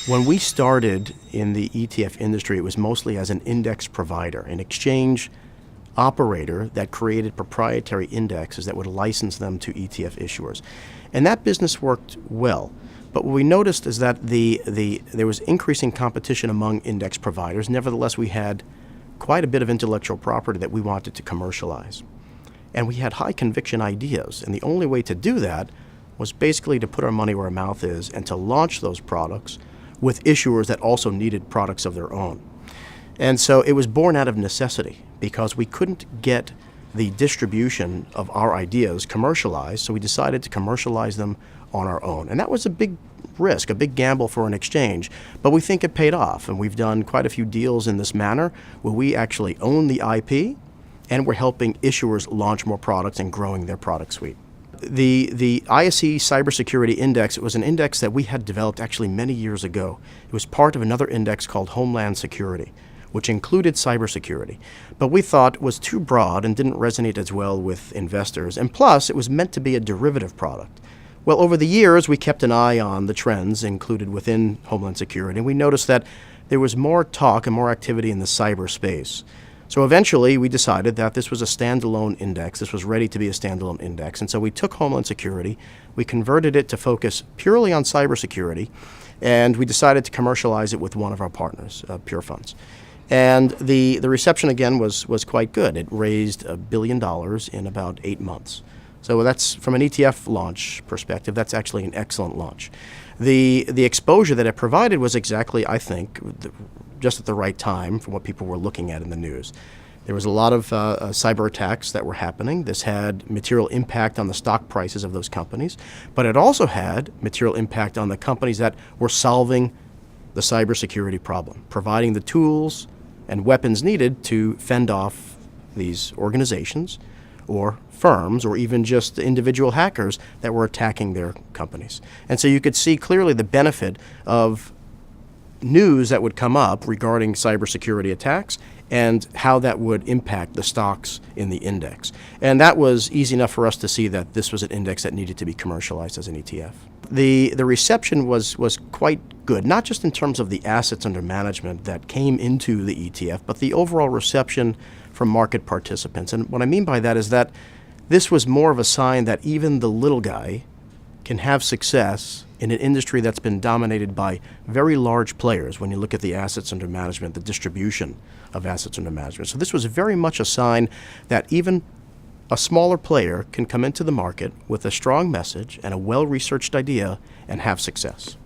When we started in the ETF industry, it was mostly as an index provider, an exchange operator that created proprietary indexes that would license them to ETF issuers. And that business worked well. But what we noticed is that there was increasing competition among index providers. Nevertheless, we had quite a bit of intellectual property that we wanted to commercialize. And we had high conviction ideas. And the only way to do that was basically to put our money where our mouth is and to launch those products with issuers that also needed products of their own. And so it was born out of necessity because we couldn't get the distribution of our ideas commercialized, so we decided to commercialize them on our own. And that was a big risk, a big gamble for an exchange, but we think it paid off. And we've done quite a few deals in this manner where we actually own the IP and we're helping issuers launch more products and growing their product suite. The ISE Cybersecurity Index, it was an index that we had developed actually many years ago. It was part of another index called Homeland Security, which included cybersecurity, but we thought was too broad and didn't resonate as well with investors. And plus, it was meant to be a derivative product. Well, over the years, we kept an eye on the trends included within Homeland Security, and we noticed that there was more talk and more activity in the cyberspace. So eventually, we decided that this was a standalone index. This was ready to be a standalone index. And so we took Homeland Security, we converted it to focus purely on cybersecurity, and we decided to commercialize it with one of our partners, Pure Funds. And the reception, again, was quite good. It raised $1 billion in about 8 months. So that's, from an ETF launch perspective, that's actually an excellent launch. The exposure that it provided was exactly, I think, just at the right time for what people were looking at in the news. There was a lot of cyber attacks that were happening. This had material impact on the stock prices of those companies, but it also had material impact on the companies that were solving the cybersecurity problem, providing the tools and weapons needed to fend off these organizations or firms or even just individual hackers that were attacking their companies. And so you could see clearly the benefit of news that would come up regarding cybersecurity attacks and how that would impact the stocks in the index. And that was easy enough for us to see that this was an index that needed to be commercialized as an ETF. The reception was quite good, not just in terms of the assets under management that came into the ETF, but the overall reception from market participants. And what I mean by that is that this was more of a sign that even the little guy can have success in an industry that's been dominated by very large players when you look at the assets under management, the distribution of assets under management. So this was very much a sign that even a smaller player can come into the market with a strong message and a well-researched idea and have success.